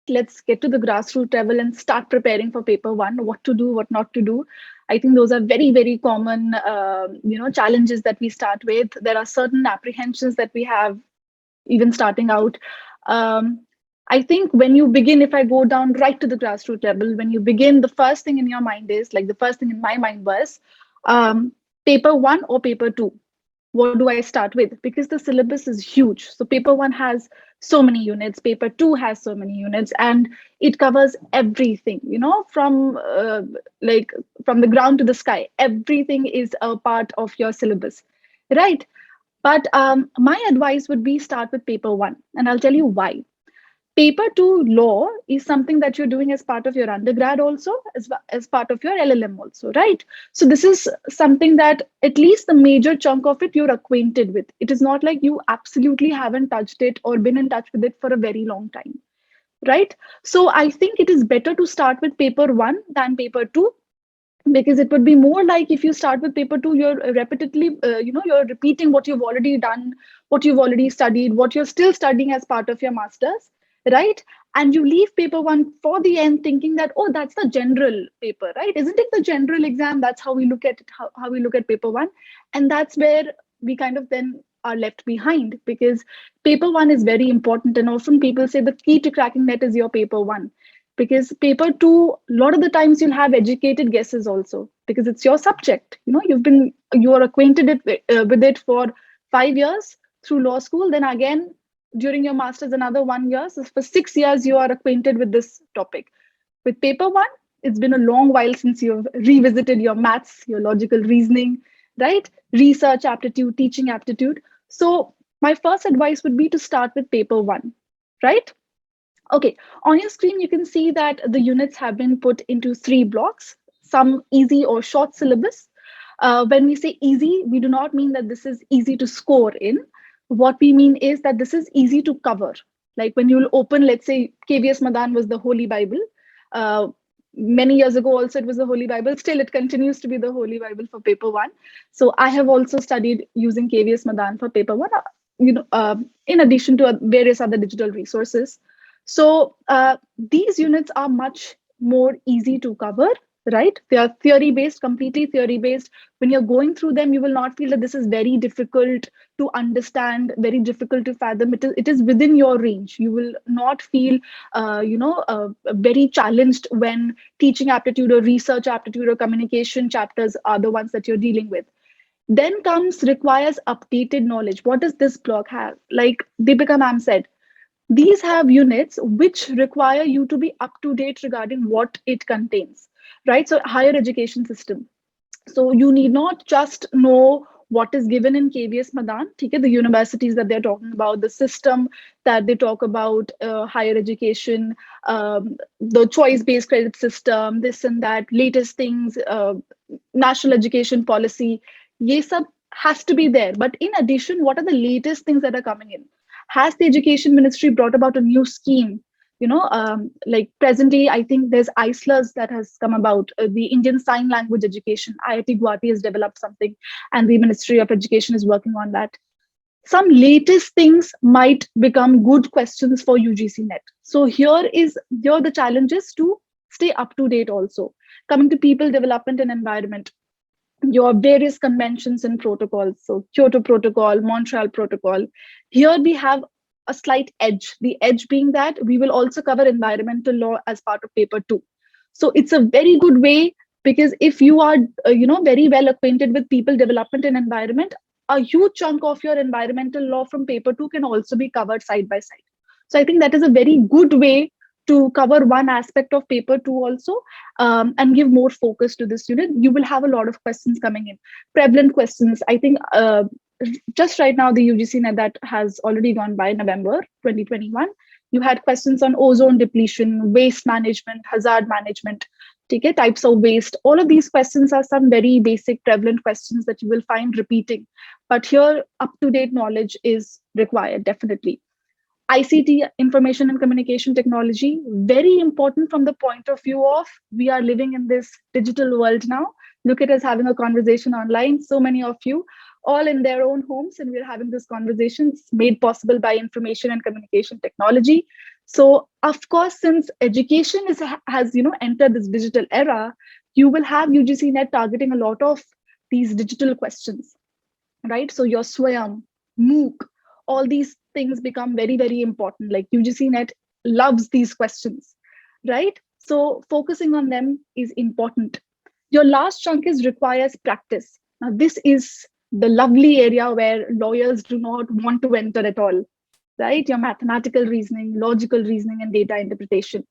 let's get to the grassroots level and start preparing for paper one, what to do, what not to do. I think those are very, very common, challenges that we start with. There are certain apprehensions that we have even starting out. Um, I think when you begin, if I go down right to the grassroots level, when you begin, the first thing in your mind is like the first thing in my mind was um, paper one or paper two. What do I start with? Because the syllabus is huge. So paper one has so many units, paper two has so many units, and it covers everything, from like from the ground to the sky. Everything is a part of your syllabus, right? But my advice would be start with paper one, and I'll tell you why. Paper two law is something that you're doing as part of your undergrad, also as part of your LLM also, right? So this is something that at least the major chunk of it you're acquainted with. It is not like you absolutely haven't touched it or been in touch with it for a very long time, right? So I think it is better to start with paper one than paper two, because it would be more like if you start with paper two, you're repetitively, you're repeating what you've already done, what you've already studied, what you're still studying as part of your masters, right? And you leave paper one for the end thinking that, oh, that's the general paper, right? Isn't it the general exam? That's how we look at it, how we look at paper one. And that's where we kind of then are left behind, because paper one is very important. And often people say the key to cracking net is your paper one, because paper two, a lot of the times you'll have educated guesses also, because it's your subject. You are acquainted with it for 5 years through law school, then again during your masters another 1 year, so for 6 years you are acquainted with this topic. With paper one, it's been a long while since you've revisited your maths, your logical reasoning, right? Research aptitude, teaching aptitude. So my first advice would be to start with paper one, right? Okay, on your screen, you can see that the units have been put into 3 blocks, some easy or short syllabus. When we say easy, we do not mean that this is easy to score in. What we mean is that this is easy to cover. Like when you'll open, let's say KVS Madan was the Holy Bible. Uh, Many years ago, also, it was the Holy Bible. Still, it continues to be the Holy Bible for paper one. So I have also studied using KVS Madan for paper one, in addition to various other digital resources. So these units are much more easy to cover, right? They are theory based, completely theory based. When you're going through them, you will not feel that this is very difficult to understand, very difficult to fathom. It is within your range. You will not feel, very challenged when teaching aptitude or research aptitude or communication chapters are the ones that you're dealing with. Then comes requires updated knowledge. What does this block have? Like Deepika ma'am said, these have units which require you to be up to date regarding what it contains, right? So higher education system. So you need not just know what is given in KVS Madan, okay, the universities that they're talking about, the system that they talk about, higher education, the choice-based credit system, this and that, latest things, national education policy, ye sab has to be there. But in addition, what are the latest things that are coming in? Has the education ministry brought about a new scheme? Like presently, I think there's ISLAs that has come about, the Indian Sign Language Education. IIT Guwahati has developed something, and the Ministry of Education is working on that. Some latest things might become good questions for UGC NET. So here the challenge is to stay up to date also. Coming to people development and environment, your various conventions and protocols. So Kyoto Protocol, Montreal Protocol. Here we have a slight edge. The edge being that we will also cover environmental law as part of paper two. So it's a very good way, because if you are, very well acquainted with people development and environment, a huge chunk of your environmental law from paper two can also be covered side by side. So I think that is a very good way to cover one aspect of paper two also, and give more focus to this unit. You will have a lot of questions coming in, prevalent questions. I think just right now, the UGC NET that has already gone by November 2021, you had questions on ozone depletion, waste management, hazard management, okay, types of waste. All of these questions are some very basic prevalent questions that you will find repeating. But here, up-to-date knowledge is required, definitely. ICT, information and communication technology, very important from the point of view of we are living in this digital world now. Look at us having a conversation online. So many of you, all in their own homes, and we're having this conversation made possible by information and communication technology. So of course, since education has entered this digital era, you will have UGC NET targeting a lot of these digital questions, right? So your Swayam, MOOC, all these things become very, very important. Like UGC NET loves these questions, right? So focusing on them is important. Your last chunk is requires practice. Now, this is the lovely area where lawyers do not want to enter at all, right? Your mathematical reasoning, logical reasoning, and data interpretation.